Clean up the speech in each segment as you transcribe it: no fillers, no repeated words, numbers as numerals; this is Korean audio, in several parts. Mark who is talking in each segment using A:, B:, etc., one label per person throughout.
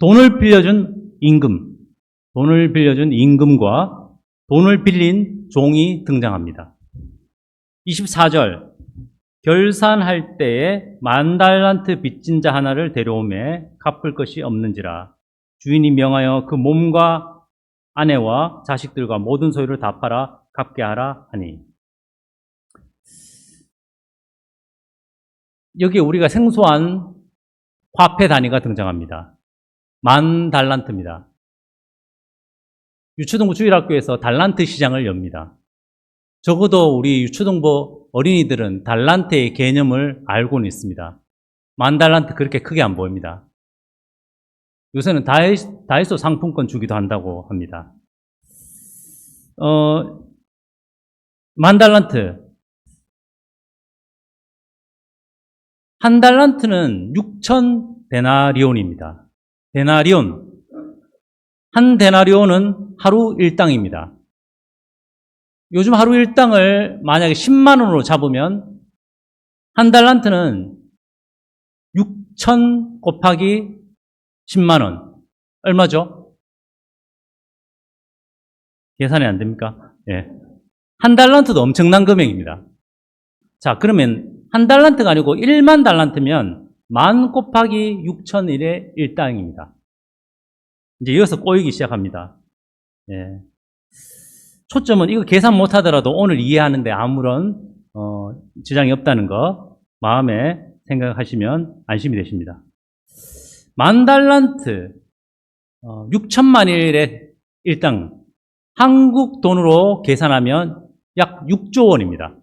A: 돈을 빌려준 임금, 돈을 빌려준 임금과 돈을 빌린 종이 등장합니다. 24절, 결산할 때에 10,000달란트 빚진 자 하나를 데려오매 갚을 것이 없는지라 주인이 명하여 그 몸과 아내와 자식들과 모든 소유를 다 팔아 갚게 하라 하니. 여기에 우리가 생소한 화폐 단위가 등장합니다. 10,000달란트입니다. 유초등부 주일학교에서 달란트 시장을 엽니다. 적어도 우리 유초등부 어린이들은 달란트의 개념을 알고는 있습니다. 10,000달란트 그렇게 크게 안 보입니다. 요새는 다이소 상품권 주기도 한다고 합니다. 10,000달란트. 한 달란트는 6,000데나리온입니다. 데나리온. 한 데나리온은 하루 일당입니다. 요즘 하루 일당을 만약에 10만 원으로 잡으면 한 달란트는 6,000 곱하기 10만 원. 얼마죠? 계산이 안 됩니까? 예. 한 달란트도 엄청난 금액입니다. 자, 그러면 한 달란트가 아니고 1만 달란트면 10,000 곱하기 6,001의 일당입니다. 이제 이어서 꼬이기 시작합니다. 예. 초점은 이거 계산 못하더라도 오늘 이해하는데 아무런 지장이 없다는 거 마음에 생각하시면 안심이 되십니다. 10,000달란트 6천만일의 일당, 한국 돈으로 계산하면 약 6조 원입니다.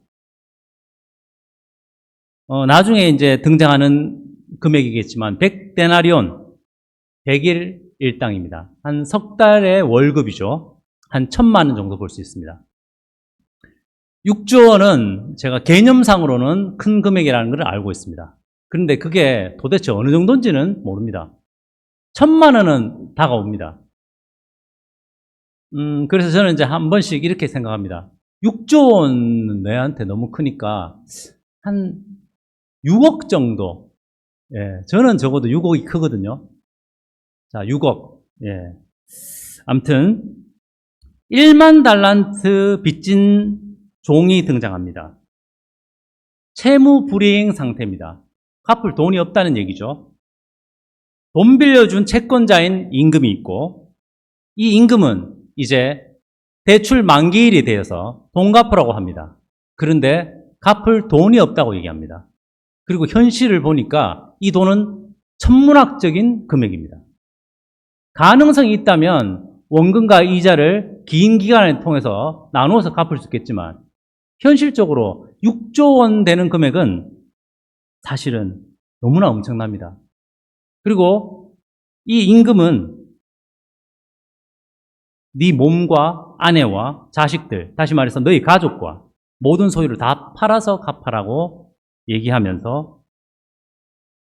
A: 나중에 이제 등장하는 금액이겠지만 100데나리온 100일 일당입니다. 한 석 달의 월급이죠. 한 1,000만 원 정도 볼 수 있습니다. 6조 원은 제가 개념상으로는 큰 금액이라는 걸 알고 있습니다. 그런데 그게 도대체 어느 정도인지는 모릅니다. 1,000만 원은 다가옵니다. 그래서 저는 이제 한 번씩 이렇게 생각합니다. 6조 원은 내한테 너무 크니까 한 6억 정도. 예, 저는 적어도 6억이 크거든요. 자, 6억. 예. 아무튼 1만 달란트 빚진 종이 등장합니다. 채무 불이행 상태입니다. 갚을 돈이 없다는 얘기죠. 돈 빌려준 채권자인 임금이 있고, 이 임금은 이제 대출 만기일이 되어서 돈 갚으라고 합니다. 그런데 갚을 돈이 없다고 얘기합니다. 그리고 현실을 보니까 이 돈은 천문학적인 금액입니다. 가능성이 있다면 원금과 이자를 긴 기간을 통해서 나누어서 갚을 수 있겠지만 현실적으로 6조 원 되는 금액은 사실은 너무나 엄청납니다. 그리고 이 임금은 네 몸과 아내와 자식들, 다시 말해서 너희 가족과 모든 소유를 다 팔아서 갚아라고 얘기하면서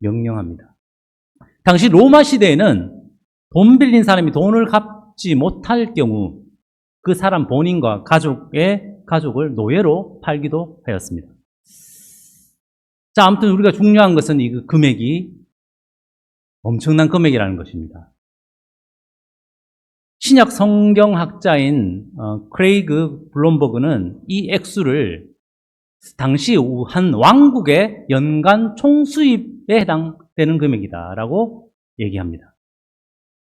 A: 명령합니다. 당시 로마 시대에는 돈 빌린 사람이 돈을 갚지 못할 경우 그 사람 본인과 가족을 노예로 팔기도 하였습니다. 자, 아무튼 우리가 중요한 것은 이 금액이 엄청난 금액이라는 것입니다. 신약 성경학자인 크레이그 블롬버그는 이 액수를 당시 한 왕국의 연간 총수입에 해당되는 금액이다라고 얘기합니다.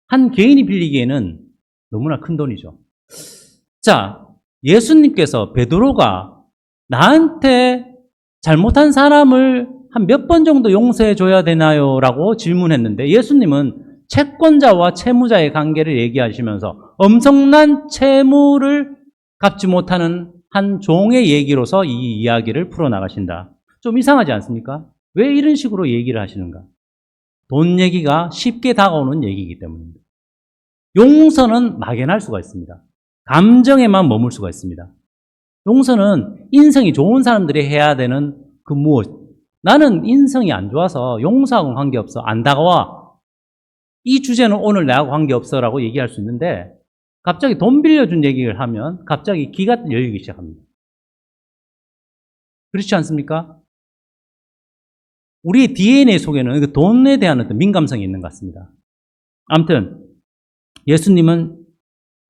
A: 한 개인이 빌리기에는 너무나 큰 돈이죠. 자, 예수님께서 베드로가 나한테 잘못한 사람을 한 몇 번 정도 용서해 줘야 되나요? 라고 질문했는데 예수님은 채권자와 채무자의 관계를 얘기하시면서 엄청난 채무를 갚지 못하는 한 종의 얘기로서 이 이야기를 풀어나가신다. 좀 이상하지 않습니까? 왜 이런 식으로 얘기를 하시는가? 돈 얘기가 쉽게 다가오는 얘기이기 때문입니다. 용서는 막연할 수가 있습니다. 감정에만 머물 수가 있습니다. 용서는 인성이 좋은 사람들이 해야 되는 그 무엇. 나는 인성이 안 좋아서 용서하고는 관계없어. 안 다가와. 이 주제는 오늘 나하고 관계없어라고 얘기할 수 있는데 갑자기 돈 빌려준 얘기를 하면 갑자기 기가 열리기 시작합니다. 그렇지 않습니까? 우리 DNA 속에는 돈에 대한 어떤 민감성이 있는 것 같습니다. 아무튼 예수님은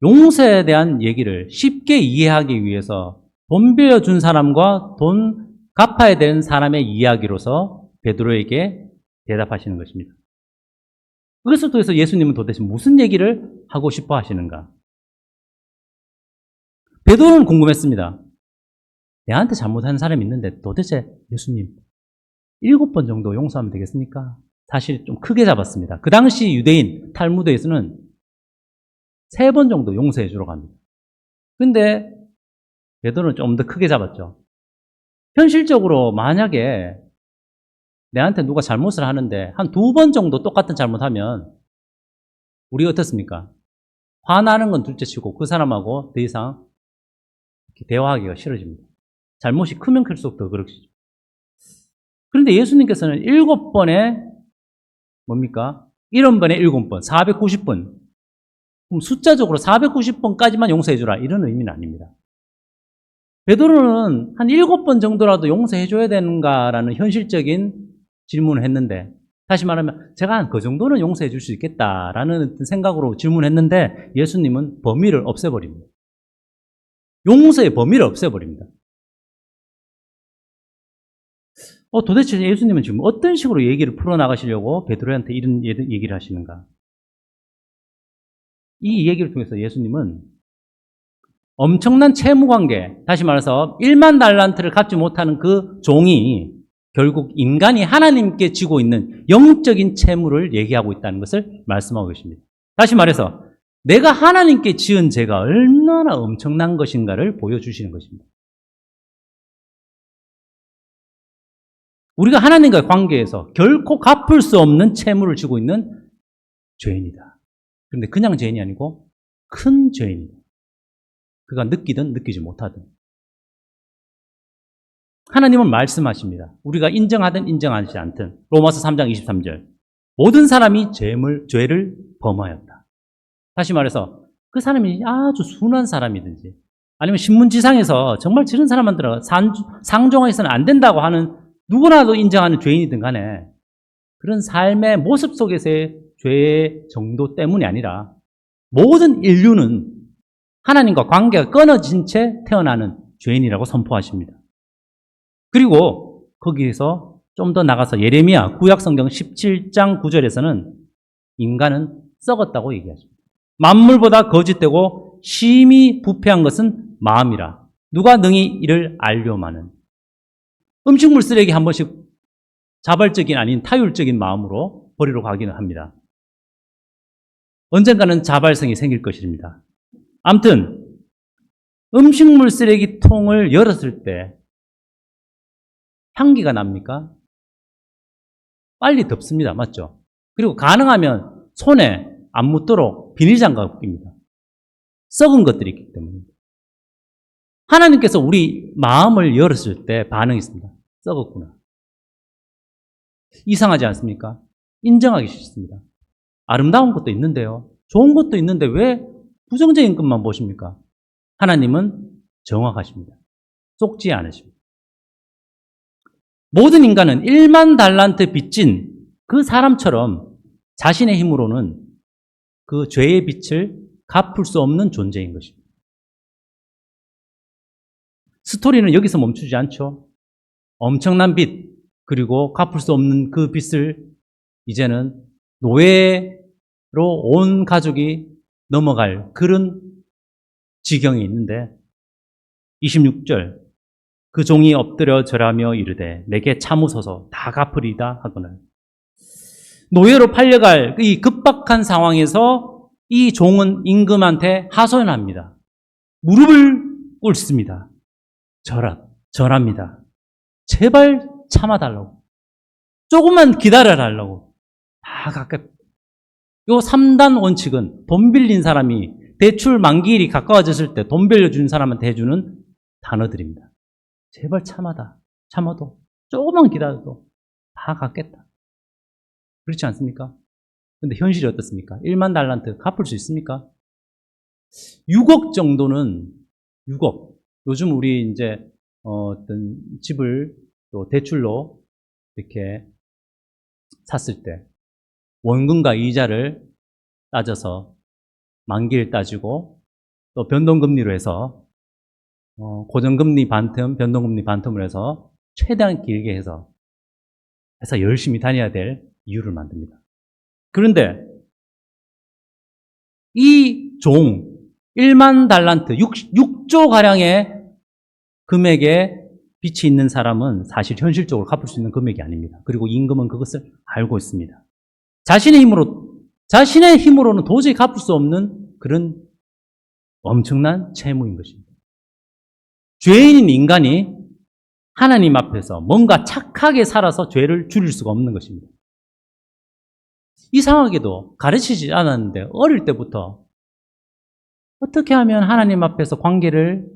A: 용서에 대한 얘기를 쉽게 이해하기 위해서 돈 빌려준 사람과 돈 갚아야 되는 사람의 이야기로서 베드로에게 대답하시는 것입니다. 그것을 통해서 예수님은 도대체 무슨 얘기를 하고 싶어 하시는가? 베드로는 궁금했습니다. 내한테 잘못한 사람이 있는데 도대체 예수님 7번 정도 용서하면 되겠습니까? 사실 좀 크게 잡았습니다. 그 당시 유대인 탈무드에서는 3번 정도 용서해 주라고 합니다. 근데 베드로는 좀 더 크게 잡았죠. 현실적으로 만약에 내한테 누가 잘못을 하는데 한 2번 정도 똑같은 잘못하면 우리 어떻습니까? 화나는 건 둘째치고 그 사람하고 더 이상 대화하기가 싫어집니다. 잘못이 크면 클수록 더 그렇시죠. 그런데 예수님께서는 7번에 뭡니까? 70번에 7번, 490번. 그럼 숫자적으로 490번까지만 용서해 주라 이런 의미는 아닙니다. 베드로는 한 7번 정도라도 용서해 줘야 되는가라는 현실적인 질문을 했는데, 다시 말하면 제가 한 그 정도는 용서해 줄 수 있겠다라는 생각으로 질문했는데 예수님은 범위를 없애버립니다. 용서의 범위를 없애버립니다. 도대체 예수님은 지금 어떤 식으로 얘기를 풀어나가시려고 베드로한테 이런 얘기를 하시는가? 이 얘기를 통해서 예수님은 엄청난 채무관계, 다시 말해서 1만 달란트를 갚지 못하는 그 종이 결국 인간이 하나님께 지고 있는 영적인 채무를 얘기하고 있다는 것을 말씀하고 계십니다. 다시 말해서 내가 하나님께 지은 죄가 얼마나 엄청난 것인가를 보여주시는 것입니다. 우리가 하나님과의 관계에서 결코 갚을 수 없는 채무를 지고 있는 죄인이다. 그런데 그냥 죄인이 아니고 큰 죄인이다. 그가 느끼든 느끼지 못하든. 하나님은 말씀하십니다. 우리가 인정하든 인정하지 않든. 로마서 3장 23절. 모든 사람이 죄를 범하였다. 다시 말해서 그 사람이 아주 순한 사람이든지 아니면 신문지상에서 정말 저런 사람한테는 상종해서는 안 된다고 하는 누구나도 인정하는 죄인이든 간에 그런 삶의 모습 속에서의 죄의 정도 때문이 아니라 모든 인류는 하나님과 관계가 끊어진 채 태어나는 죄인이라고 선포하십니다. 그리고 거기에서 좀 더 나가서 예레미야 구약성경 17장 9절에서는 인간은 썩었다고 얘기하십니다. 만물보다 거짓되고 심히 부패한 것은 마음이라 누가 능히 이를 알려마는. 음식물 쓰레기 한 번씩 자발적인 아닌 타율적인 마음으로 버리러 가기는 합니다. 언젠가는 자발성이 생길 것입니다. 아무튼 음식물 쓰레기통을 열었을 때 향기가 납니까? 빨리 덮습니다. 맞죠? 그리고 가능하면 손에 안 묻도록 비닐장갑 낍니다. 썩은 것들이 있기 때문에. 하나님께서 우리 마음을 열었을 때 반응이 있습니다. 썩었구나. 이상하지 않습니까? 인정하기 싫습니다. 아름다운 것도 있는데요. 좋은 것도 있는데 왜 부정적인 것만 보십니까? 하나님은 정확하십니다. 속지 않으십니다. 모든 인간은 1만 달란트 빚진 그 사람처럼 자신의 힘으로는 그 죄의 빚을 갚을 수 없는 존재인 것입니다. 스토리는 여기서 멈추지 않죠. 엄청난 빚, 그리고 갚을 수 없는 그 빚을 이제는 노예로 온 가족이 넘어갈 그런 지경이 있는데 26절 그 종이 엎드려 절하며 이르되 내게 참으소서 다 갚으리다 하거늘. 노예로 팔려갈 이 급박한 상황에서 이 종은 임금한테 하소연합니다. 무릎을 꿇습니다. 절합니다. 제발 참아달라고. 조금만 기다려달라고. 다 갚겠다. 요 3단 원칙은 돈 빌린 사람이 대출 만기일이 가까워졌을 때 돈 빌려준 사람한테 해주는 단어들입니다. 제발 참아도 조금만 기다려도 다 갚겠다. 그렇지 않습니까? 근데 현실이 어떻습니까? 1만 달란트 갚을 수 있습니까? 6억 정도는 6억. 요즘 우리 이제 어떤 집을 또 대출로 이렇게 샀을 때 원금과 이자를 따져서 만기를 따지고 또 변동금리로 해서 고정금리 반틈, 변동금리 반틈을 해서 최대한 길게 해서 열심히 다녀야 될 이유를 만듭니다. 그런데 이 종 1만 달란트, 6조 가량의 금액에 빚이 있는 사람은 사실 현실적으로 갚을 수 있는 금액이 아닙니다. 그리고 임금은 그것을 알고 있습니다. 자신의 힘으로는 도저히 갚을 수 없는 그런 엄청난 채무인 것입니다. 죄인인 인간이 하나님 앞에서 뭔가 착하게 살아서 죄를 줄일 수가 없는 것입니다. 이상하게도 가르치지 않았는데 어릴 때부터 어떻게 하면 하나님 앞에서 관계를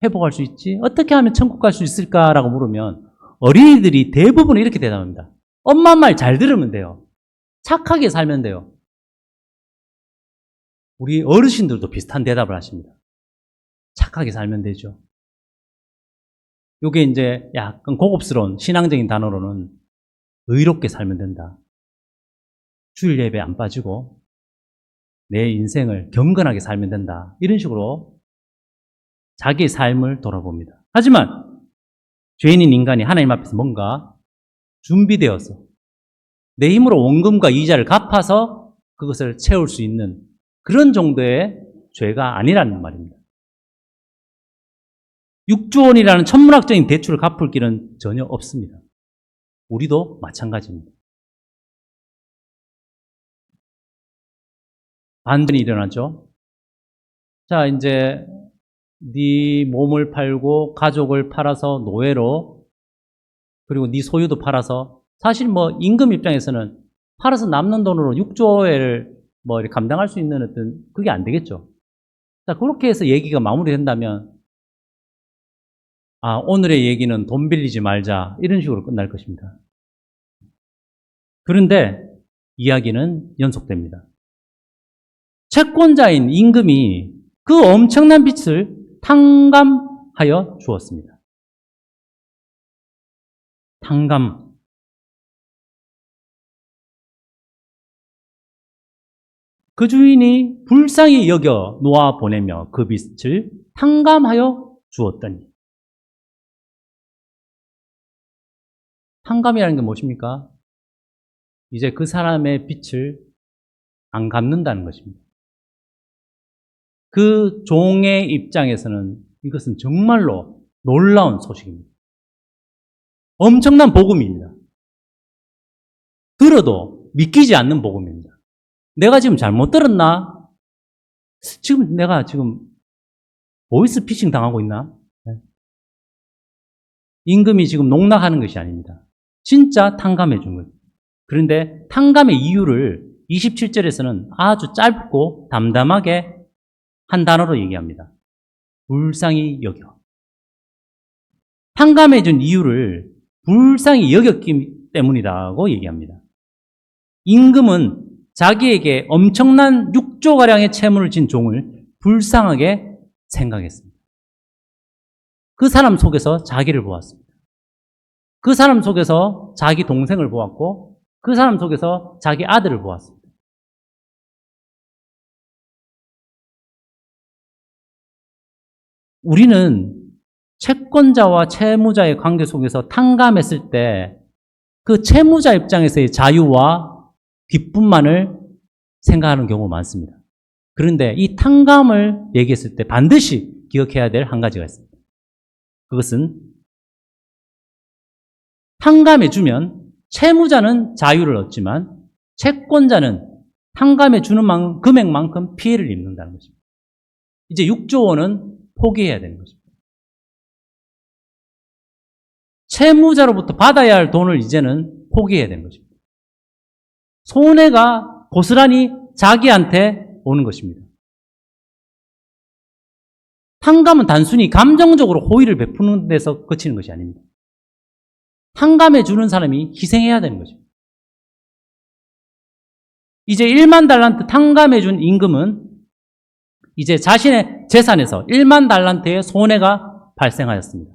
A: 회복할 수 있지? 어떻게 하면 천국 갈 수 있을까라고 물으면 어린이들이 대부분 이렇게 대답합니다. 엄마 말 잘 들으면 돼요. 착하게 살면 돼요. 우리 어르신들도 비슷한 대답을 하십니다. 착하게 살면 되죠. 이게 이제 약간 고급스러운 신앙적인 단어로는 의롭게 살면 된다. 주일 예배 안 빠지고 내 인생을 경건하게 살면 된다. 이런 식으로 자기의 삶을 돌아봅니다. 하지만 죄인인 인간이 하나님 앞에서 뭔가 준비되어서 내 힘으로 원금과 이자를 갚아서 그것을 채울 수 있는 그런 정도의 죄가 아니라는 말입니다. 6조 원이라는 천문학적인 대출을 갚을 길은 전혀 없습니다. 우리도 마찬가지입니다. 반전이 일어나죠. 자, 이제 네 몸을 팔고 가족을 팔아서 노예로, 그리고 네 소유도 팔아서, 사실 뭐 임금 입장에서는 팔아서 남는 돈으로 6조를 뭐 이렇게 감당할 수 있는 어떤 그게 안 되겠죠. 자, 그렇게 해서 얘기가 마무리된다면 오늘의 얘기는 돈 빌리지 말자 이런 식으로 끝날 것입니다. 그런데 이야기는 연속됩니다. 채권자인 임금이 그 엄청난 빚을 탕감하여 주었습니다. 탕감. 그 주인이 불쌍히 여겨 놓아 보내며 그 빚을 탕감하여 주었더니. 탕감이라는 게 무엇입니까? 이제 그 사람의 빚을 안 갚는다는 것입니다. 그 종의 입장에서는 이것은 정말로 놀라운 소식입니다. 엄청난 복음입니다. 들어도 믿기지 않는 복음입니다. 내가 지금 잘못 들었나? 내가 보이스 피싱 당하고 있나? 임금이 지금 농락하는 것이 아닙니다. 진짜 탕감해 준 거예요. 그런데 탕감의 이유를 27절에서는 아주 짧고 담담하게 한 단어로 얘기합니다. 불쌍히 여겨. 탕감해 준 이유를 불쌍히 여겼기 때문이라고 얘기합니다. 임금은 자기에게 엄청난 6조가량의 채무를 진 종을 불쌍하게 생각했습니다. 그 사람 속에서 자기를 보았습니다. 그 사람 속에서 자기 동생을 보았고 그 사람 속에서 자기 아들을 보았습니다. 우리는 채권자와 채무자의 관계 속에서 탕감했을 때 그 채무자 입장에서의 자유와 기쁨만을 생각하는 경우가 많습니다. 그런데 이 탕감을 얘기했을 때 반드시 기억해야 될 한 가지가 있습니다. 그것은 탕감해주면 채무자는 자유를 얻지만 채권자는 탕감해주는 금액만큼 피해를 입는다는 것입니다. 이제 6조 원은 포기해야 되는 것입니다. 채무자로부터 받아야 할 돈을 이제는 포기해야 되는 것입니다. 손해가 고스란히 자기한테 오는 것입니다. 탕감은 단순히 감정적으로 호의를 베푸는 데서 그치는 것이 아닙니다. 탕감해 주는 사람이 희생해야 되는 것입니다. 이제 1만 달란트 탕감해 준 임금은 이제 자신의 재산에서 1만 달란트의 손해가 발생하였습니다.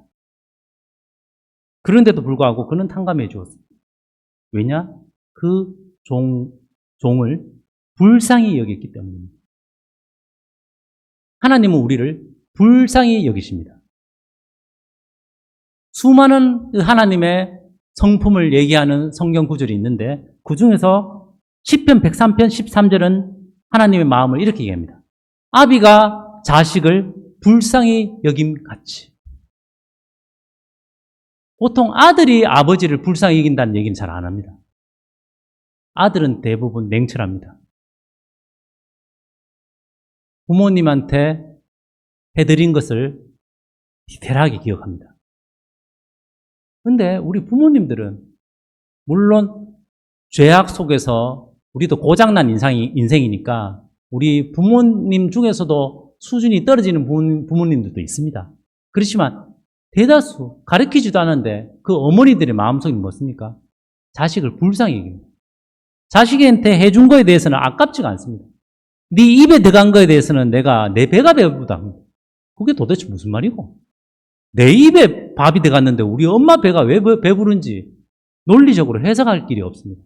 A: 그런데도 불구하고 그는 탕감해 주었습니다. 왜냐? 그 종을 불쌍히 여겼기 때문입니다. 하나님은 우리를 불쌍히 여기십니다. 수많은 하나님의 성품을 얘기하는 성경 구절이 있는데 그 중에서 시편 103편 13절은 하나님의 마음을 이렇게 얘기합니다. 아비가 자식을 불쌍히 여김 같이. 보통 아들이 아버지를 불쌍히 여긴다는 얘기는 잘 안 합니다. 아들은 대부분 냉철합니다. 부모님한테 해드린 것을 디테일하게 기억합니다. 근데 우리 부모님들은 물론 죄악 속에서 우리도 고장난 인생이니까 우리 부모님 중에서도 수준이 떨어지는 부모님들도 있습니다. 그렇지만 대다수 가르치지도 않은데 그 어머니들의 마음속이 무엇입니까? 자식을 불쌍히 여깁니다. 자식한테 해준 거에 대해서는 아깝지가 않습니다. 네 입에 들어간 거에 대해서는 내가 내 배가 배부르다. 그게 도대체 무슨 말이고? 내 입에 밥이 들어갔는데 우리 엄마 배가 왜 배부른지 논리적으로 해석할 길이 없습니다.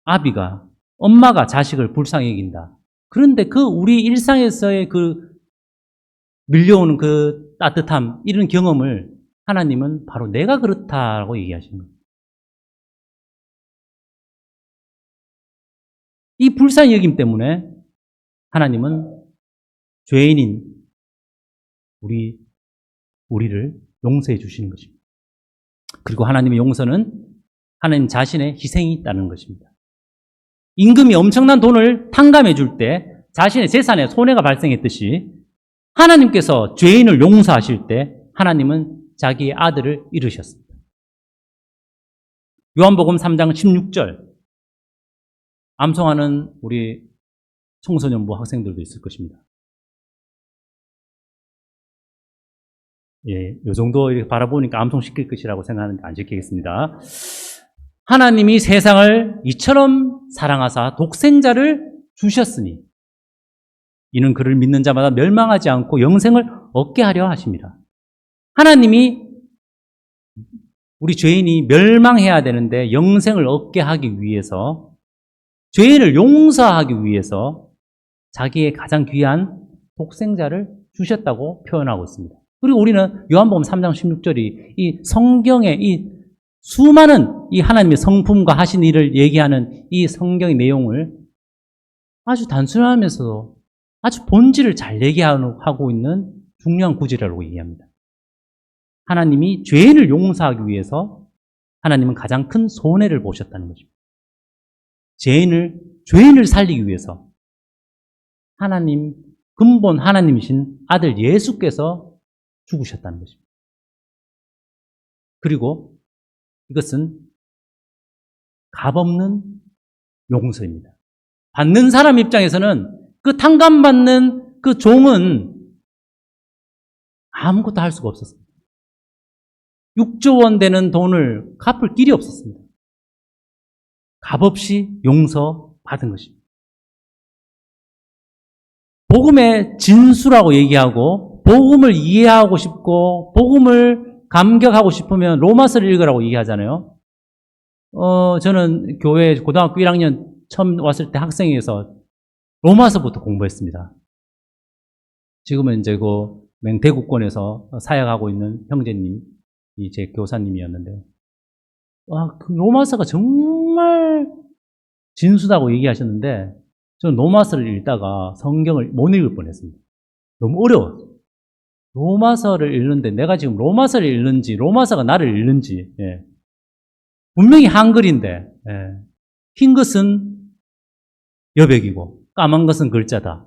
A: 아비가, 엄마가 자식을 불쌍히 여긴다. 그런데 그 우리 일상에서의 그 밀려오는 그 따뜻함, 이런 경험을 하나님은 바로 내가 그렇다라고 얘기하시는 거예요. 이 불쌍히 여김 때문에 하나님은 죄인인 우리를 용서해 주시는 것입니다. 그리고 하나님의 용서는 하나님 자신의 희생이 있다는 것입니다. 임금이 엄청난 돈을 탕감해 줄 때 자신의 재산에 손해가 발생했듯이 하나님께서 죄인을 용서하실 때 하나님은 자기의 아들을 잃으셨습니다. 요한복음 3장 16절 암송하는 우리 청소년부 학생들도 있을 것입니다. 예, 요 정도 이렇게 바라보니까 암송시킬 것이라고 생각하는데 안 시키겠습니다. 하나님이 세상을 이처럼 사랑하사 독생자를 주셨으니 이는 그를 믿는 자마다 멸망하지 않고 영생을 얻게 하려 하십니다. 하나님이 우리 죄인이 멸망해야 되는데 영생을 얻게 하기 위해서 죄인을 용서하기 위해서 자기의 가장 귀한 독생자를 주셨다고 표현하고 있습니다. 그리고 우리는 요한복음 3장 16절이 이 성경의 이 수많은 이 하나님의 성품과 하신 일을 얘기하는 이 성경의 내용을 아주 단순하면서도 아주 본질을 잘 얘기하고 있는 중요한 구절이라고 얘기합니다. 하나님이 죄인을 용서하기 위해서 하나님은 가장 큰 손해를 보셨다는 것입니다. 죄인을 살리기 위해서 하나님, 근본 하나님이신 아들 예수께서 죽으셨다는 것입니다. 그리고 이것은 값없는 용서입니다. 받는 사람 입장에서는 그 탕감받는 그 종은 아무것도 할 수가 없었습니다. 6조 원 되는 돈을 갚을 길이 없었습니다. 값없이 용서받은 것입니다. 복음의 진수라고 얘기하고 복음을 이해하고 싶고 복음을 감격하고 싶으면 로마서를 읽으라고 얘기하잖아요. 저는 교회 고등학교 1학년 처음 왔을 때 학생회에서 로마서부터 공부했습니다. 지금은 이제 그 대구권에서 사역하고 있는 형제님이 제 교사님이었는데, 그 로마서가 정말 진수다고 얘기하셨는데, 저는 로마서를 읽다가 성경을 못 읽을 뻔했습니다. 너무 어려워. 로마서를 읽는데 내가 지금 로마서를 읽는지 로마서가 나를 읽는지, 예. 분명히 한글인데, 예. 흰 것은 여백이고 까만 것은 글자다.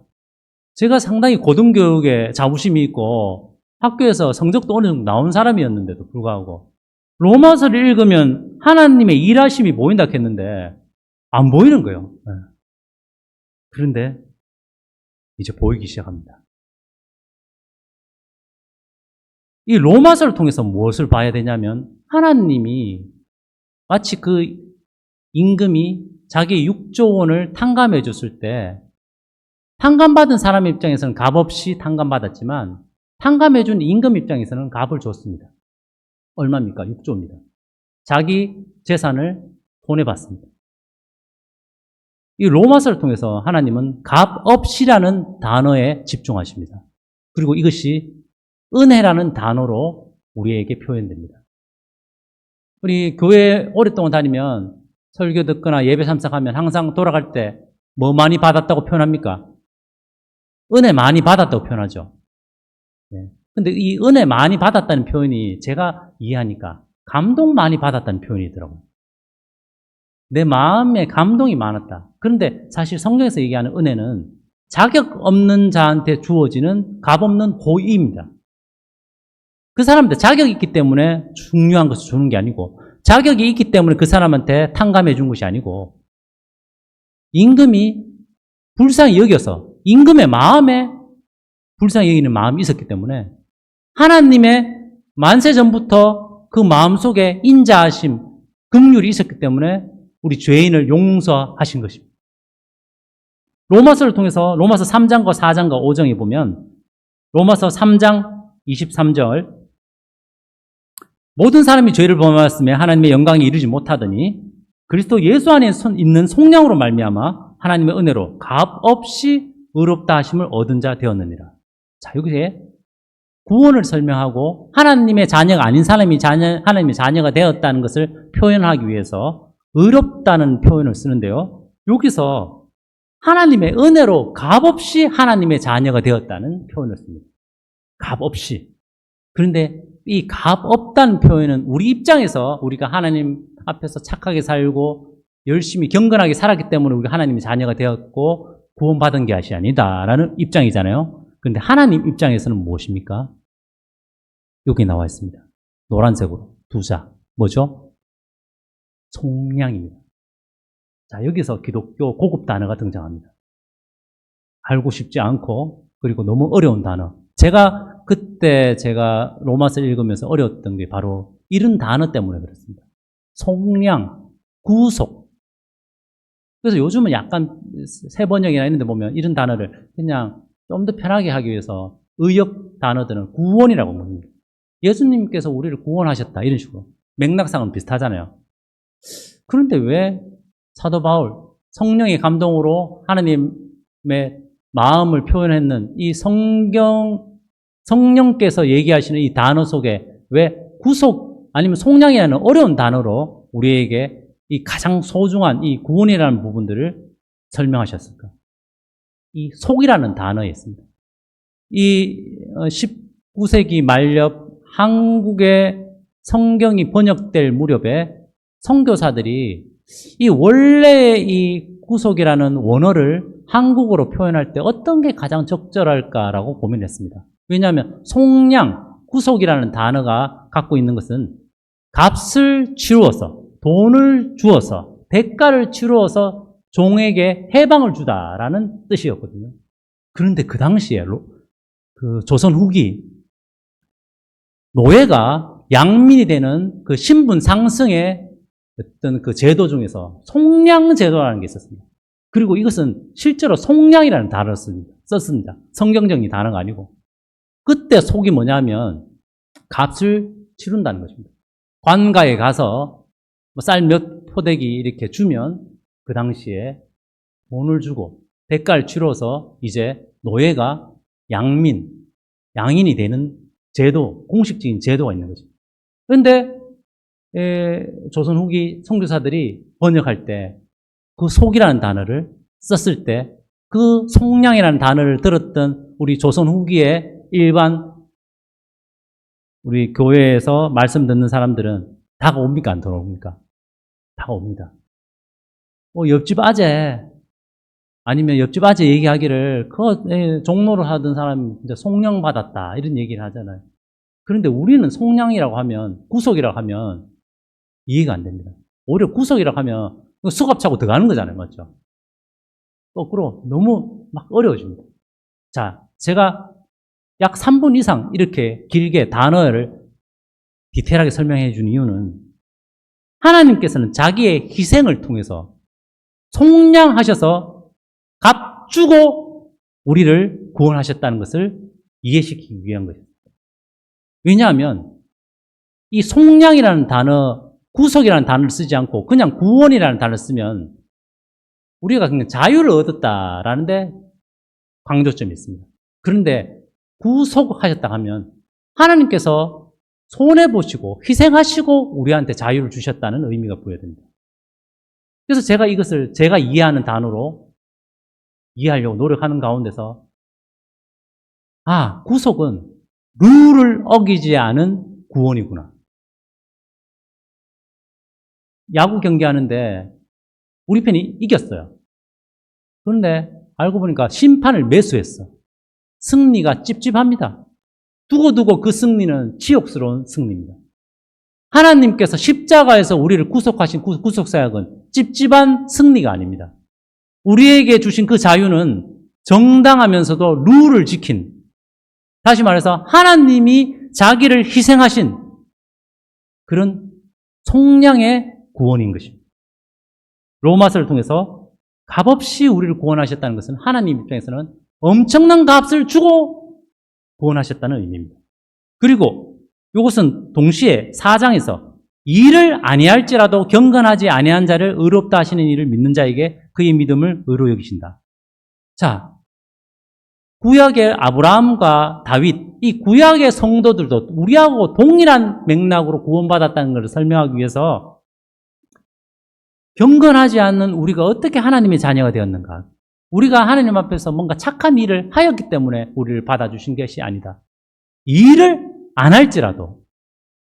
A: 제가 상당히 고등교육에 자부심이 있고 학교에서 성적도 어느 정도 나온 사람이었는데도 불구하고 로마서를 읽으면 하나님의 일하심이 보인다 했는데 안 보이는 거예요. 예. 그런데 이제 보이기 시작합니다. 이 로마서를 통해서 무엇을 봐야 되냐면 하나님이 마치 그 임금이 자기 6조 원을 탕감해 줬을 때 탕감받은 사람 입장에서는 값없이 탕감받았지만 탕감해 준 임금 입장에서는 값을 줬습니다. 얼마입니까? 6조입니다. 자기 재산을 손해봤습니다. 이 로마서를 통해서 하나님은 값없이라는 단어에 집중하십니다. 그리고 이것이 은혜라는 단어로 우리에게 표현됩니다. 우리 교회 오랫동안 다니면 설교 듣거나 예배 참석하면 항상 돌아갈 때 뭐 많이 받았다고 표현합니까? 은혜 많이 받았다고 표현하죠. 네. 근데 이 은혜 많이 받았다는 표현이 제가 이해하니까 감동 많이 받았다는 표현이더라고요. 내 마음에 감동이 많았다. 그런데 사실 성경에서 얘기하는 은혜는 자격 없는 자한테 주어지는 값없는 고의입니다. 그 사람한테 자격이 있기 때문에 중요한 것을 주는 게 아니고, 자격이 있기 때문에 그 사람한테 탕감해 준 것이 아니고, 임금이 불쌍히 여겨서 임금의 마음에 불쌍히 여기는 마음이 있었기 때문에 하나님의 만세 전부터 그 마음속에 인자하심, 긍휼이 있었기 때문에 우리 죄인을 용서하신 것입니다. 로마서를 통해서 로마서 3장과 4장과 5장에 보면 로마서 3장 23절 모든 사람이 죄를 범하였으며 하나님의 영광에 이르지 못하더니 그리스도 예수 안에 있는 속량으로 말미암아 하나님의 은혜로 값없이 의롭다 하심을 얻은 자 되었느니라. 자, 여기에 구원을 설명하고 하나님의 자녀가 아닌 사람이 하나님의 자녀가 되었다는 것을 표현하기 위해서 의롭다는 표현을 쓰는데요. 여기서 하나님의 은혜로 값없이 하나님의 자녀가 되었다는 표현을 씁니다. 값없이. 그런데 이 값없다는 표현은 우리 입장에서 우리가 하나님 앞에서 착하게 살고 열심히 경건하게 살았기 때문에 우리가 하나님의 자녀가 되었고 구원받은 것이 아니다라는 입장이잖아요. 그런데 하나님 입장에서는 무엇입니까? 여기 나와 있습니다. 노란색으로 두 자. 뭐죠? 속량입니다. 자, 여기서 기독교 고급 단어가 등장합니다. 알고 싶지 않고 그리고 너무 어려운 단어. 그때 제가 로마서 읽으면서 어려웠던 게 바로 이런 단어 때문에 그렇습니다. 속량, 구속. 그래서 요즘은 약간 새 번역이나 이런 데 보면 이런 단어를 그냥 좀 더 편하게 하기 위해서 의역 단어들은 구원이라고 합니다. 예수님께서 우리를 구원하셨다 이런 식으로. 맥락상은 비슷하잖아요. 그런데 왜 사도 바울, 성령의 감동으로 하나님의 마음을 표현했는 이 성령께서 얘기하시는 이 단어 속에 왜 구속 아니면 속량이라는 어려운 단어로 우리에게 이 가장 소중한 이 구원이라는 부분들을 설명하셨을까? 이 속이라는 단어에 있습니다. 이 19세기 말엽 한국의 성경이 번역될 무렵에 선교사들이 이 원래의 이 구속이라는 원어를 한국어로 표현할 때 어떤 게 가장 적절할까라고 고민했습니다. 왜냐하면 속량, 구속이라는 단어가 갖고 있는 것은 값을 치루어서, 돈을 주어서, 대가를 치루어서 종에게 해방을 주다라는 뜻이었거든요. 그런데 그 당시에 그 조선 후기 노예가 양민이 되는 그 신분 상승의 어떤 그 제도 중에서 속량 제도라는 게 있었습니다. 그리고 이것은 실제로 속량이라는 단어를 썼습니다. 성경적인 단어가 아니고. 그때 속이 뭐냐면 값을 치른다는 것입니다. 관가에 가서 쌀 몇 포대기 이렇게 주면 그 당시에 돈을 주고 대가를 치러서 이제 노예가 양인이 되는 제도, 공식적인 제도가 있는 거죠. 그런데 조선 후기 선교사들이 번역할 때 그 속이라는 단어를 썼을 때 그 속량이라는 단어를 들었던 우리 조선 후기의 일반 우리 교회에서 말씀 듣는 사람들은 다가 옵니까? 안 돌아옵니까? 다가 옵니다. 옆집 아재 아니면 옆집 아재 얘기하기를 종로를 하던 사람이 진짜 속량 받았다 이런 얘기를 하잖아요. 그런데 우리는 속량이라고 하면 구속이라고 하면 이해가 안 됩니다. 오히려 구속이라고 하면 수갑 차고 들어가는 거잖아요. 맞죠? 거꾸로 너무 막 어려워집니다. 자, 제가 약 3분 이상 이렇게 길게 단어를 디테일하게 설명해 준 이유는 하나님께서는 자기의 희생을 통해서 속량하셔서 값 주고 우리를 구원하셨다는 것을 이해시키기 위한 것입니다. 왜냐하면 이 속량이라는 단어, 구속이라는 단어를 쓰지 않고 그냥 구원이라는 단어를 쓰면 우리가 그냥 자유를 얻었다라는 데 강조점이 있습니다. 그런데 구속하셨다 하면 하나님께서 손해보시고 희생하시고 우리한테 자유를 주셨다는 의미가 부여됩니다. 그래서 제가 이것을 제가 이해하는 단어로 이해하려고 노력하는 가운데서 구속은 룰을 어기지 않은 구원이구나. 야구 경기하는데 우리 편이 이겼어요. 그런데 알고 보니까 심판을 매수했어. 승리가 찝찝합니다. 두고두고 그 승리는 치욕스러운 승리입니다. 하나님께서 십자가에서 우리를 구속하신 구속사역은 찝찝한 승리가 아닙니다. 우리에게 주신 그 자유는 정당하면서도 룰을 지킨, 다시 말해서 하나님이 자기를 희생하신 그런 총량의 구원인 것입니다. 로마서를 통해서 값없이 우리를 구원하셨다는 것은 하나님 입장에서는 엄청난 값을 주고 구원하셨다는 의미입니다. 그리고 이것은 동시에 4장에서 일을 아니할지라도 경건하지 아니한 자를 의롭다 하시는 이를 믿는 자에게 그의 믿음을 의로 여기신다. 자, 구약의 아브라함과 다윗, 이 구약의 성도들도 우리하고 동일한 맥락으로 구원받았다는 것을 설명하기 위해서 경건하지 않는 우리가 어떻게 하나님의 자녀가 되었는가? 우리가 하나님 앞에서 뭔가 착한 일을 하였기 때문에 우리를 받아주신 것이 아니다. 일을 안 할지라도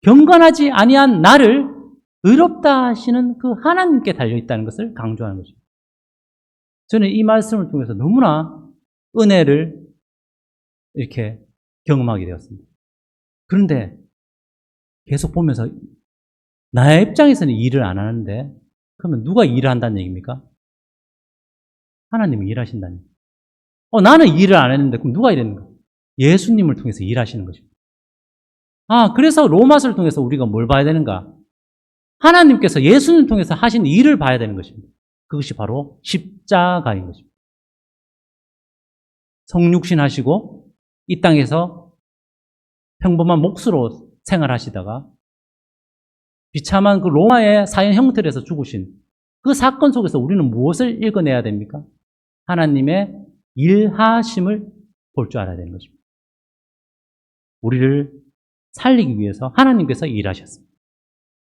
A: 경건하지 아니한 나를 의롭다 하시는 그 하나님께 달려있다는 것을 강조하는 것입니다. 저는 이 말씀을 통해서 너무나 은혜를 이렇게 경험하게 되었습니다. 그런데 계속 보면서 나의 입장에서는 일을 안 하는데 그러면 누가 일을 한다는 얘기입니까? 하나님이 일하신다는 얘기입니다. 나는 일을 안 했는데 그럼 누가 일했는가? 예수님을 통해서 일하시는 것입니다. 그래서 로마서를 통해서 우리가 뭘 봐야 되는가? 하나님께서 예수님을 통해서 하신 일을 봐야 되는 것입니다. 그것이 바로 십자가인 것입니다. 성육신 하시고 이 땅에서 평범한 몫으로 생활하시다가 비참한 그 로마의 사형 형틀에서 죽으신 그 사건 속에서 우리는 무엇을 읽어내야 됩니까? 하나님의 일하심을 볼 줄 알아야 되는 것입니다. 우리를 살리기 위해서 하나님께서 일하셨습니다.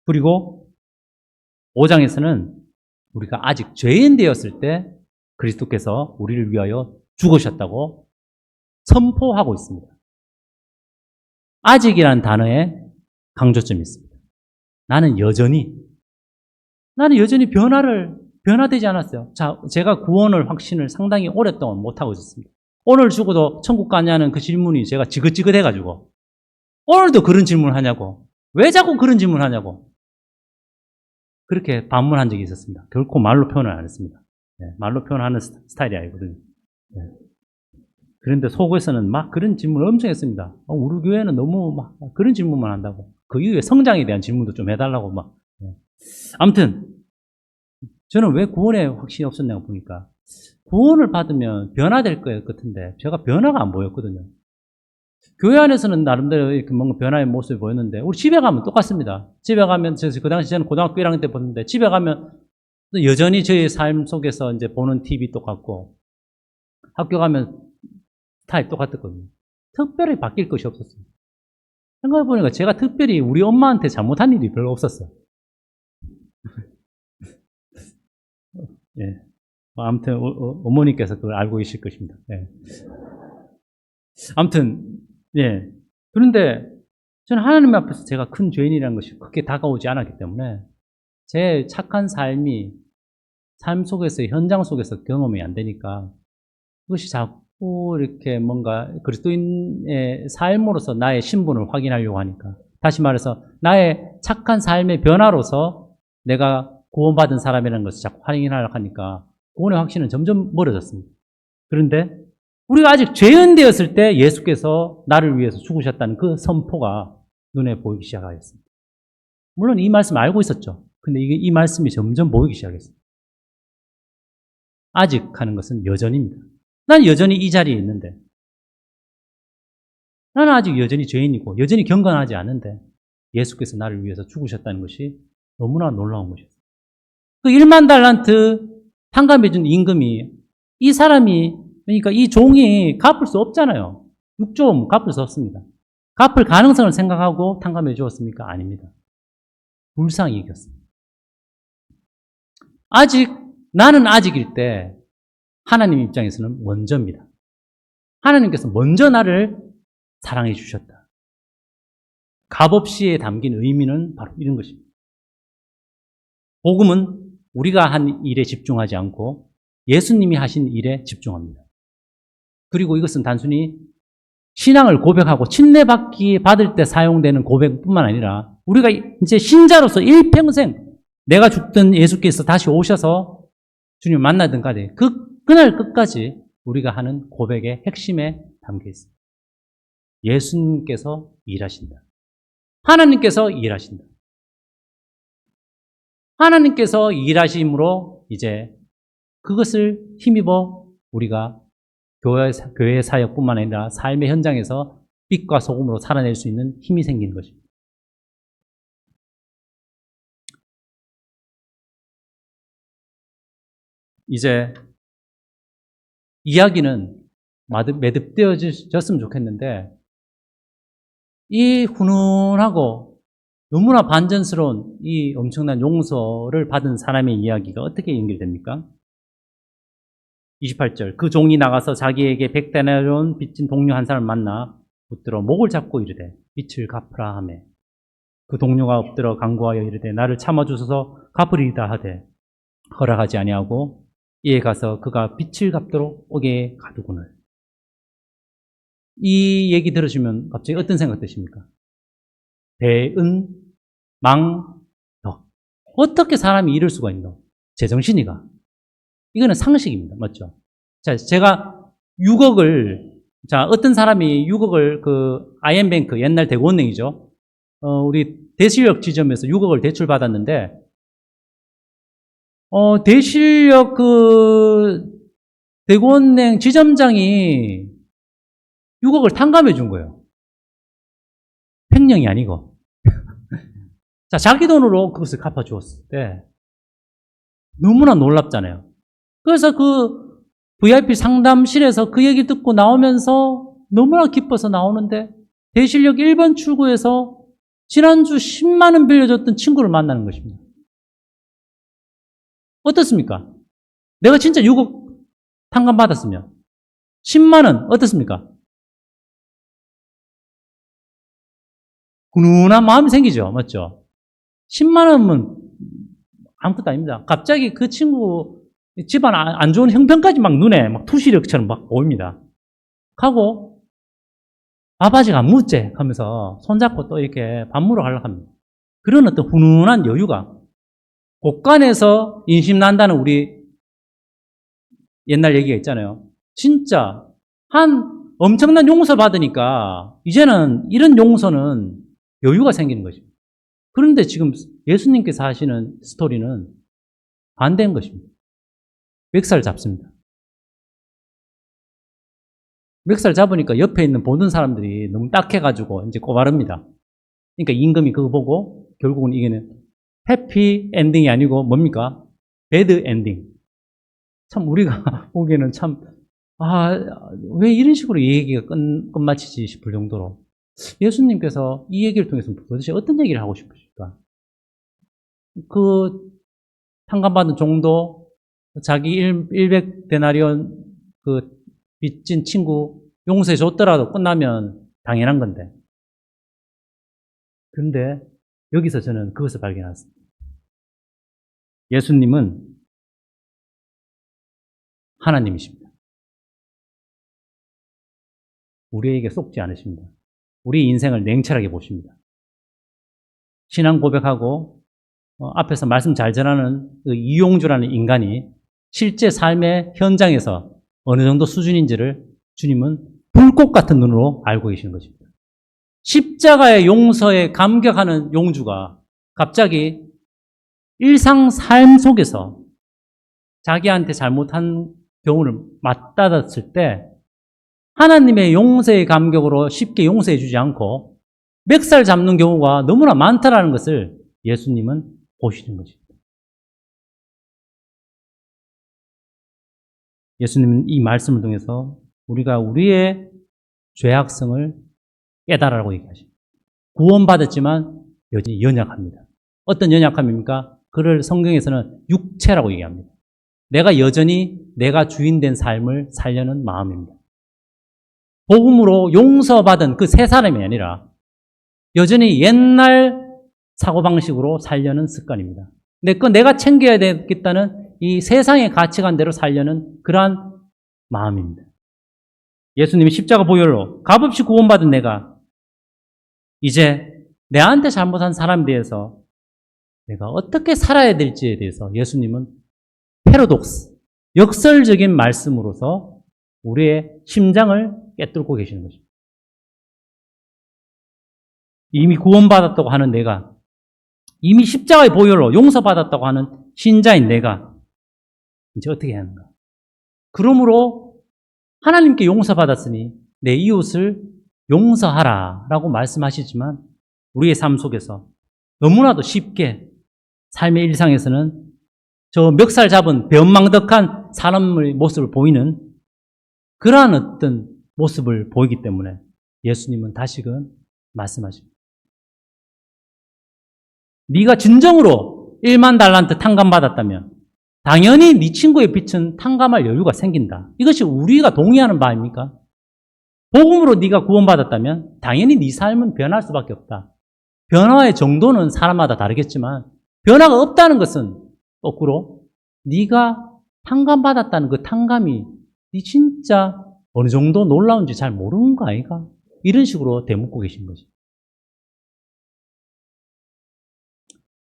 A: 그리고 5장에서는 우리가 아직 죄인 되었을 때 그리스도께서 우리를 위하여 죽으셨다고 선포하고 있습니다. 아직이라는 단어에 강조점이 있습니다. 나는 여전히 변화되지 않았어요. 자, 제가 구원을 확신을 상당히 오랫동안 못하고 있었습니다. 오늘 죽어도 천국 가냐는 그 질문이 제가 지긋지긋해가지고 오늘도 그런 질문을 하냐고, 왜 자꾸 그런 질문을 하냐고 그렇게 반문한 적이 있었습니다. 결코 말로 표현을 안 했습니다. 말로 표현하는 스타일이 아니거든요. 그런데 속에서는 막 그런 질문을 엄청 했습니다. 우리 교회는 너무 막 그런 질문만 한다고. 그 이후에 성장에 대한 질문도 좀 해달라고 막. 아무튼 저는 왜 구원에 확신이 없었냐고 보니까 구원을 받으면 변화될 것 같은데 제가 변화가 안 보였거든요. 교회 안에서는 나름대로 이렇게 뭔가 변화의 모습이 보였는데 우리 집에 가면 똑같습니다. 집에 가면 그 당시 저는 고등학교 1학년 때 봤는데 집에 가면 여전히 저의 삶 속에서 이제 보는 TV 똑같고 학교 가면 스타일 똑같았거든요. 특별히 바뀔 것이 없었어요. 생각해보니까 제가 특별히 우리 엄마한테 잘못한 일이 별로 없었어요. 예. 아무튼 어머니께서 그걸 알고 계실 것입니다. 예. 아무튼 예. 그런데 저는 하나님 앞에서 제가 큰 죄인이라는 것이 크게 다가오지 않았기 때문에 제 착한 삶이 삶 속에서 현장 속에서 경험이 안 되니까 그것이 자꾸 이렇게 뭔가 그리스도인의 삶으로서 나의 신분을 확인하려고 하니까 다시 말해서 나의 착한 삶의 변화로서 내가 구원받은 사람이라는 것을 자꾸 확인하려고 하니까 구원의 확신은 점점 멀어졌습니다. 그런데 우리가 아직 죄인 되었을 때 예수께서 나를 위해서 죽으셨다는 그 선포가 눈에 보이기 시작하였습니다. 물론 이 말씀 알고 있었죠. 근데 이 말씀이 점점 보이기 시작했습니다. 아직 하는 것은 여전입니다. 난 여전히 이 자리에 있는데 나는 아직 여전히 죄인이고 여전히 경건하지 않은데 예수께서 나를 위해서 죽으셨다는 것이 너무나 놀라운 것이었어요. 그 1만 달란트 탕감해준 임금이 이 사람이 그러니까 이 종이 갚을 수 없잖아요. 6조 갚을 수 없습니다. 갚을 가능성을 생각하고 탕감해 주었습니까? 아닙니다. 불쌍히 이겼습니다. 나는 아직일 때 하나님 입장에서는 먼저입니다. 하나님께서 먼저 나를 사랑해 주셨다. 값없이에 담긴 의미는 바로 이런 것입니다. 복음은 우리가 한 일에 집중하지 않고 예수님이 하신 일에 집중합니다. 그리고 이것은 단순히 신앙을 고백하고 받을 때 사용되는 고백뿐만 아니라 우리가 이제 신자로서 일평생 내가 죽든 예수께서 다시 오셔서 주님을 만나든 간에 그날 끝까지 우리가 하는 고백의 핵심에 담겨 있습니다. 예수님께서 일하신다. 하나님께서 일하신다. 하나님께서 일하심으로 이제 그것을 힘입어 우리가 교회 사역뿐만 아니라 삶의 현장에서 빛과 소금으로 살아낼 수 있는 힘이 생기는 것입니다. 이제 이야기는 매듭되어졌으면 좋겠는데 이 훈훈하고 너무나 반전스러운 이 엄청난 용서를 받은 사람의 이야기가 어떻게 연결됩니까? 28절 그 종이 나가서 자기에게 100데나리온 빚진 동료 한 사람을 만나 붙들어 목을 잡고 이르되 빚을 갚으라 하매 그 동료가 엎드러 간구하여 이르되 나를 참아주소서 갚으리이다 하되 허락하지 아니하고 이에 가서 그가 빚을 갚도록 옥에 가두고는 이 얘기 들으시면 갑자기 어떤 생각 드십니까? 대은 망덕 어떻게 사람이 이럴 수가 있노? 제정신이가 이거는 상식입니다. 맞죠? 자, 제가 6억을 어떤 사람이 6억을 IM뱅크 옛날 대구은행이죠. 우리 대실역 지점에서 6억을 대출받았는데 대실역 대구은행 지점장이 6억을 탕감해 준 거예요. 횡령이 아니고. 자, 자기 돈으로 그것을 갚아 주었을 때 너무나 놀랍잖아요. 그래서 VIP 상담실에서 그 얘기 듣고 나오면서 너무나 기뻐서 나오는데 대실역 1번 출구에서 지난주 10만 원 빌려줬던 친구를 만나는 것입니다. 어떻습니까? 내가 진짜 6억 탕감받았으면 10만 원 어떻습니까? 훈훈한 마음이 생기죠. 맞죠? 10만 원은 아무것도 아닙니다. 갑자기 그 친구 집안 안 좋은 형편까지 막 눈에 막 투시력처럼 막 보입니다. 하고 아버지가 안 묻제 하면서 손잡고 또 이렇게 밥 먹으러 가려고 합니다. 그런 어떤 훈훈한 여유가 곳간에서 인심 난다는 우리 옛날 얘기가 있잖아요. 진짜 한 엄청난 용서 받으니까 이제는 이런 용서는 여유가 생기는 것입니다. 그런데 지금 예수님께서 하시는 스토리는 반대인 것입니다. 멱살 잡습니다. 멱살 잡으니까 옆에 있는 보는 사람들이 너무 딱해가지고 이제 꼬바릅니다. 그러니까 임금이 그거 보고 결국은 이게는 해피 엔딩이 아니고 뭡니까? 배드 엔딩. 참 우리가 보기에는 참 왜 이런 식으로 이 얘기가 끝마치지 싶을 정도로 예수님께서 이 얘기를 통해서 도대체 어떤 얘기를 하고 싶으실까? 그 탕감받은 종도 자기 100데나리온 그 빚진 친구 용서해 줬더라도 끝나면 당연한 건데. 근데 여기서 저는 그것을 발견했습니다. 예수님은 하나님이십니다. 우리에게 속지 않으십니다. 우리 인생을 냉철하게 보십니다. 신앙 고백하고 앞에서 말씀 잘 전하는 그 이용주라는 인간이 실제 삶의 현장에서 어느 정도 수준인지를 주님은 불꽃 같은 눈으로 알고 계시는 것입니다. 십자가의 용서에 감격하는 용주가 갑자기 일상 삶 속에서 자기한테 잘못한 경우를 맞닥았을 때 하나님의 용서의 감격으로 쉽게 용서해 주지 않고 멱살 잡는 경우가 너무나 많다라는 것을 예수님은 보시는 것입니다. 예수님은 이 말씀을 통해서 우리가 우리의 죄악성을 깨달으라고 얘기하십니다. 구원받았지만 여전히 연약합니다. 어떤 연약함입니까? 그를 성경에서는 육체라고 얘기합니다. 내가 여전히 내가 주인된 삶을 살려는 마음입니다. 복음으로 용서받은 그 새 사람이 아니라 여전히 옛날 사고방식으로 살려는 습관입니다. 근데 내가 챙겨야 되겠다는 이 세상의 가치관대로 살려는 그러한 마음입니다. 예수님이 십자가 보혈로 값없이 구원받은 내가 이제 내한테 잘못한 사람에 대해서 내가 어떻게 살아야 될지에 대해서 예수님은 패러독스, 역설적인 말씀으로서 우리의 심장을 꿰뚫고 계시는 것입니다. 이미 구원받았다고 하는 내가, 이미 십자가의 보혈로 용서받았다고 하는 신자인 내가 이제 어떻게 해야 하는가? 그러므로 하나님께 용서받았으니 내 이웃을 용서하라 라고 말씀하시지만 우리의 삶 속에서 너무나도 쉽게 삶의 일상에서는 저 멱살 잡은 변망덕한 사람의 모습을 보이는 그러한 어떤 모습을 보이기 때문에 예수님은 다시금 말씀하십니다. 네가 진정으로 1만 달란트 탕감받았다면 당연히 네 친구의 빚은 탕감할 여유가 생긴다. 이것이 우리가 동의하는 바입니까? 복음으로 네가 구원받았다면 당연히 네 삶은 변할 수밖에 없다. 변화의 정도는 사람마다 다르겠지만 변화가 없다는 것은 거꾸로 네가 탕감받았다는 그 탕감이 네 진짜 어느 정도 놀라운지 잘 모르는 거 아이가? 이런 식으로 대묻고 계신 거죠.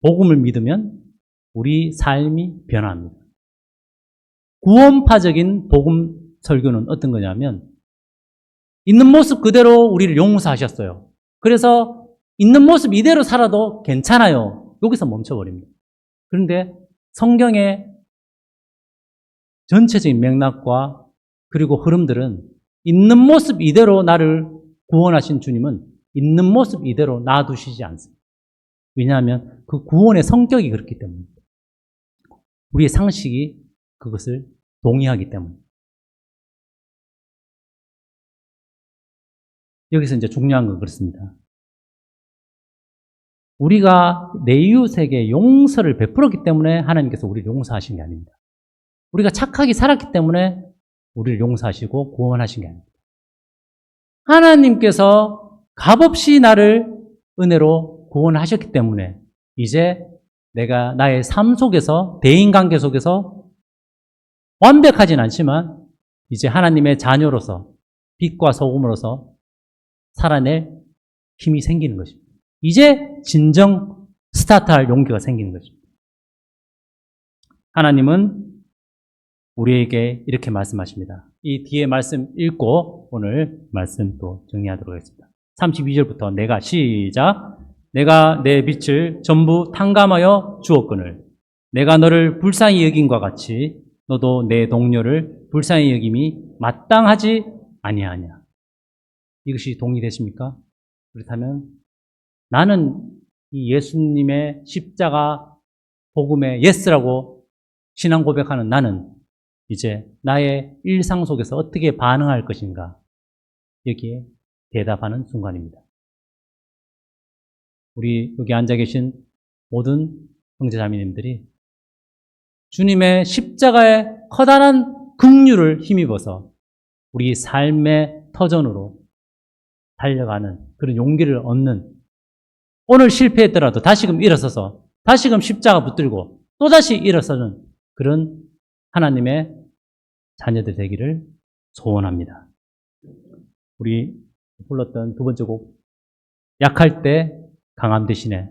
A: 복음을 믿으면 우리 삶이 변합니다. 구원파적인 복음 설교는 어떤 거냐면 있는 모습 그대로 우리를 용서하셨어요. 그래서 있는 모습 이대로 살아도 괜찮아요. 여기서 멈춰버립니다. 그런데 성경의 전체적인 맥락과 그리고 흐름들은 있는 모습 이대로 나를 구원하신 주님은 있는 모습 이대로 놔두시지 않습니다. 왜냐하면 그 구원의 성격이 그렇기 때문입니다. 우리의 상식이 그것을 동의하기 때문입니다. 여기서 이제 중요한 건 그렇습니다. 우리가 내 이웃에게 용서를 베풀었기 때문에 하나님께서 우리를 용서하신 게 아닙니다. 우리가 착하게 살았기 때문에 우리를 용서하시고 구원하신 게 아닙니다. 하나님께서 값없이 나를 은혜로 구원하셨기 때문에 이제 내가 나의 삶 속에서 대인관계 속에서 완벽하진 않지만 이제 하나님의 자녀로서 빛과 소금으로서 살아낼 힘이 생기는 것입니다. 이제 진정 스타트할 용기가 생기는 것입니다. 하나님은 우리에게 이렇게 말씀하십니다. 이 뒤에 말씀 읽고 오늘 말씀 또 정리하도록 하겠습니다. 32절부터 내가 시작. 내가 내 빚을 전부 탕감하여 주었거늘 내가 너를 불쌍히 여김과 같이 너도 내 동료를 불쌍히 여김이 마땅하지 아니하냐. 이것이 동의되십니까? 그렇다면 나는 이 예수님의 십자가 복음에 예스라고 신앙 고백하는 나는 이제 나의 일상 속에서 어떻게 반응할 것인가 여기에 대답하는 순간입니다. 우리 여기 앉아 계신 모든 형제자매님들이 주님의 십자가의 커다란 긍휼을 힘입어서 우리 삶의 터전으로 달려가는 그런 용기를 얻는 오늘 실패했더라도 다시금 일어서서 다시금 십자가 붙들고 또다시 일어서는 그런 하나님의 자녀들 되기를 소원합니다. 우리 불렀던 두 번째 곡 약할 때 강함 대신에